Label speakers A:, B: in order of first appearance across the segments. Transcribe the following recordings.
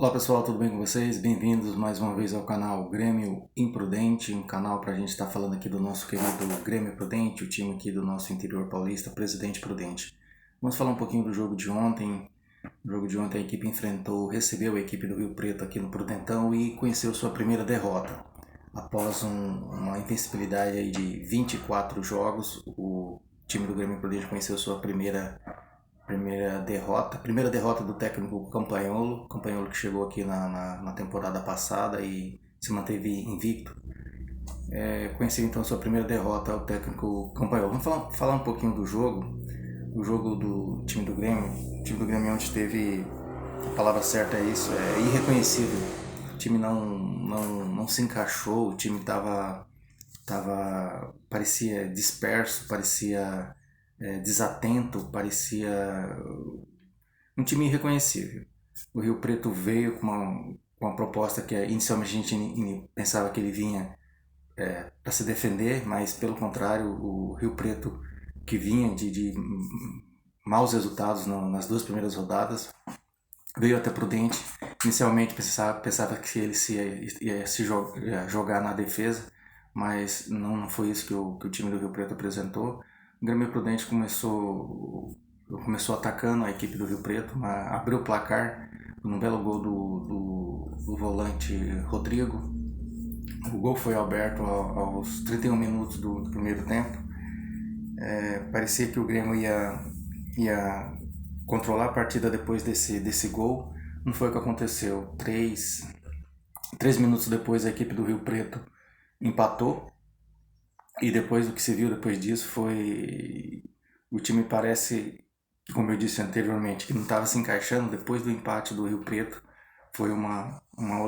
A: Olá pessoal, tudo bem com vocês? Bem-vindos mais uma vez ao canal Grêmio Imprudente, um canal para a gente estar falando aqui do nosso querido Grêmio Prudente, o time aqui do nosso interior paulista, Presidente Prudente. Vamos falar um pouquinho do jogo de ontem. No jogo de ontem a equipe recebeu a equipe do Rio Preto aqui no Prudentão e conheceu sua primeira derrota. Após uma invencibilidade aí de 24 jogos, o time do Grêmio Prudente conheceu sua primeira derrota do técnico Campagnolo que chegou aqui na temporada passada e se manteve invicto. Conheci então sua primeira derrota ao técnico Campagnolo. Vamos falar um pouquinho do jogo do time do Grêmio. O time do Grêmio onde teve, a palavra certa é isso, é irreconhecível. O time não se encaixou, o time parecia disperso, parecia desatento, parecia um time irreconhecível. O Rio Preto veio com uma proposta que inicialmente a gente pensava que ele vinha para se defender, mas pelo contrário, o Rio Preto, que vinha de maus resultados nas duas primeiras rodadas, veio até Prudente. Inicialmente pensava que ele ia jogar na defesa, mas não foi isso que o time do Rio Preto apresentou. O Grêmio Prudente começou atacando a equipe do Rio Preto, abriu o placar num belo gol do volante Rodrigo. O gol foi aberto aos 31 minutos do primeiro tempo. Parecia que o Grêmio ia controlar a partida depois desse gol. Não foi o que aconteceu. Três minutos depois a equipe do Rio Preto empatou. E depois o que se viu depois disso foi... O time parece, como eu disse anteriormente, que não estava se encaixando. Depois do empate do Rio Preto, foi um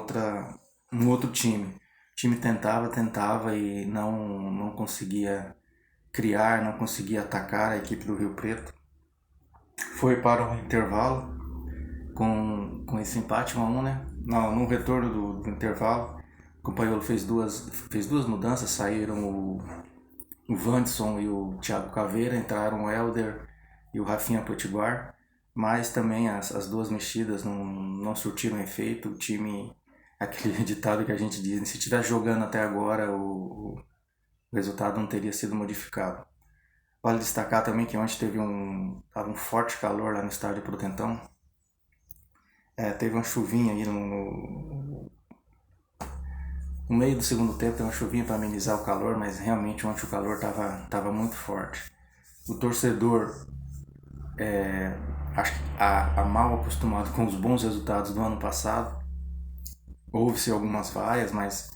A: outro time. O time tentava e não conseguia criar, não conseguia atacar a equipe do Rio Preto. Foi para o intervalo com esse empate 1-1, né? No retorno do intervalo, o Campagnolo fez duas mudanças, saíram o Wanderson e o Thiago Caveira, entraram o Helder e o Rafinha Potiguar, mas também as duas mexidas não surtiram efeito. O time, aquele ditado que a gente diz, se estiver jogando até agora, o resultado não teria sido modificado. Vale destacar também que ontem tava um forte calor lá no estádio Prudentão. Teve uma chuvinha aí no meio do segundo tempo, teve uma chuvinha para amenizar o calor, mas realmente ontem o calor tava muito forte. O torcedor, acho que mal acostumado com os bons resultados do ano passado, houve-se algumas falhas, mas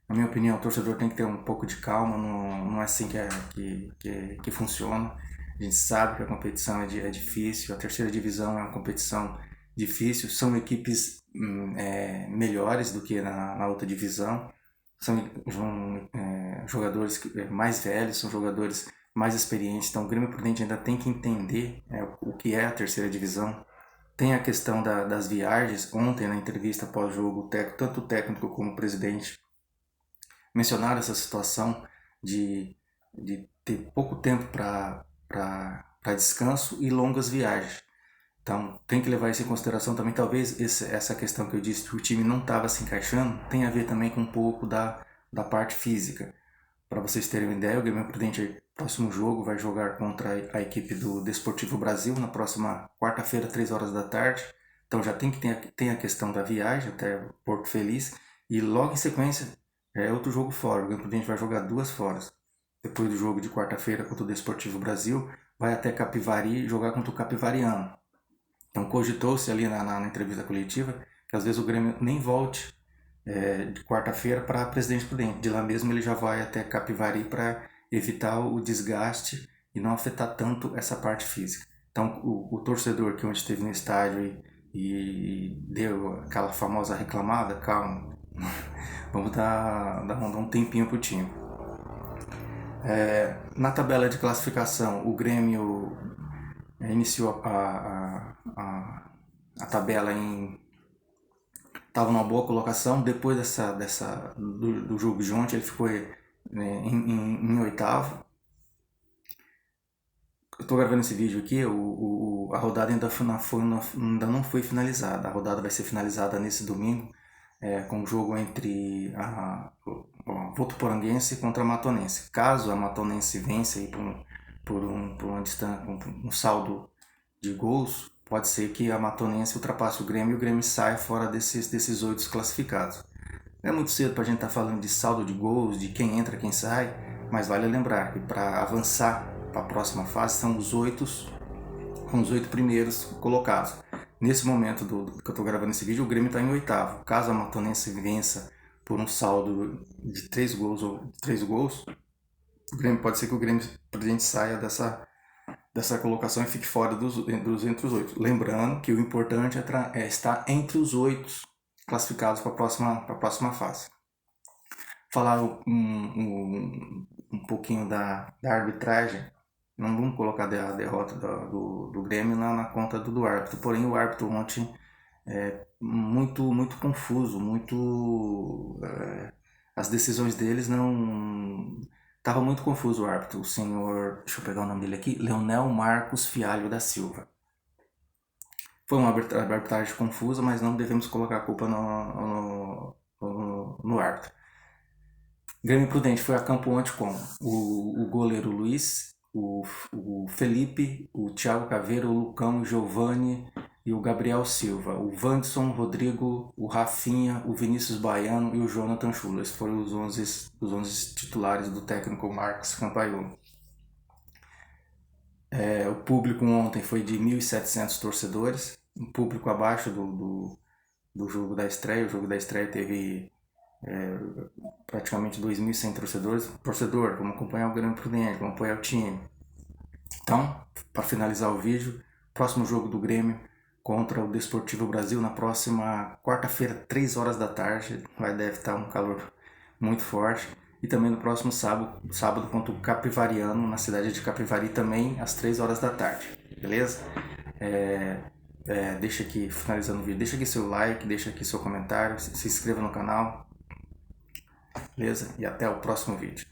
A: na minha opinião o torcedor tem que ter um pouco de calma, não é assim que funciona. A gente sabe que a competição é difícil, a terceira divisão é uma competição difícil, são equipes melhores do que na outra divisão, são jogadores mais velhos, são jogadores mais experientes, então o Grêmio Prudente ainda tem que entender o que é a terceira divisão. Tem a questão das viagens. Ontem, na entrevista pós-jogo, tanto o técnico como o presidente mencionaram essa situação de ter pouco tempo para descanso e longas viagens. Então tem que levar isso em consideração também. Talvez essa questão que eu disse que o time não estava se encaixando tenha a ver também com um pouco da parte física. Para vocês terem uma ideia, o Grêmio Prudente, próximo jogo, vai jogar contra a equipe do Desportivo Brasil na próxima quarta-feira, 3 horas da tarde. Então já tem a questão da viagem até Porto Feliz. E logo em sequência é outro jogo fora. O Grêmio Prudente vai jogar duas foras. Depois do jogo de quarta-feira contra o Desportivo Brasil, vai até Capivari jogar contra o Capivariano. Então cogitou-se ali na entrevista coletiva que às vezes o Grêmio nem volte de quarta-feira para Presidente Prudente. De lá mesmo ele já vai até Capivari para evitar o desgaste e não afetar tanto essa parte física. Então o torcedor que ontem esteve no estádio e deu aquela famosa reclamada, calma, vamos dar um tempinho pro time. Na tabela de classificação, o Grêmio iniciou a tabela estava numa boa colocação. Depois do jogo de ontem, ele ficou em oitavo. Eu estou gravando esse vídeo aqui, o A rodada ainda não foi finalizada. A rodada vai ser finalizada nesse domingo, com o jogo entre a Votuporanguense contra a Matonense. Caso a Matonense vença aí por um saldo de gols, pode ser que a Matonense ultrapasse o Grêmio e o Grêmio saia fora desses 8 classificados. Não é muito cedo para a gente estar falando de saldo de gols, de quem entra, quem sai, mas vale lembrar que para avançar para a próxima fase são os 8 primeiros colocados. Nesse momento que eu estou gravando esse vídeo, o Grêmio está em 8º. Caso a Matonense vença por um saldo de 3 gols, o Grêmio, pode ser que o Grêmio saia dessa colocação e fique fora entre os 8. Lembrando que o importante é estar entre os 8 classificados para a próxima fase. Falar um pouquinho da arbitragem. Não vamos colocar a derrota do Grêmio na conta do árbitro. Porém, o árbitro ontem muito confuso, as decisões deles não... Estava muito confuso o árbitro, o senhor, deixa eu pegar o nome dele aqui, Leonel Marcos Fialho da Silva. Foi uma arbitragem confusa, mas não devemos colocar a culpa no árbitro. Grêmio Prudente foi a campo ontem com o goleiro Luiz, o Felipe, o Thiago Caveira, o Lucão, o Giovani e o Gabriel Silva, o Wanderson, o Rodrigo, o Rafinha, o Vinícius Baiano e o Jonathan Chulo. Esses foram os 11 titulares do técnico Marcos Campaiolo. O público ontem foi de 1.700 torcedores, um público abaixo do jogo da estreia. O jogo da estreia teve praticamente 2.100 torcedores. Torcedor, vamos acompanhar o Grêmio Prudente, vamos apoiar o time. Então, para finalizar o vídeo, próximo jogo do Grêmio contra o Desportivo Brasil na próxima quarta-feira, 3 horas da tarde. Deve estar um calor muito forte. E também no próximo sábado contra o Capivariano, na cidade de Capivari, também às 3 horas da tarde. Beleza? Deixa aqui, finalizando o vídeo, deixa aqui seu like, deixa aqui seu comentário, se inscreva no canal. Beleza? E até o próximo vídeo.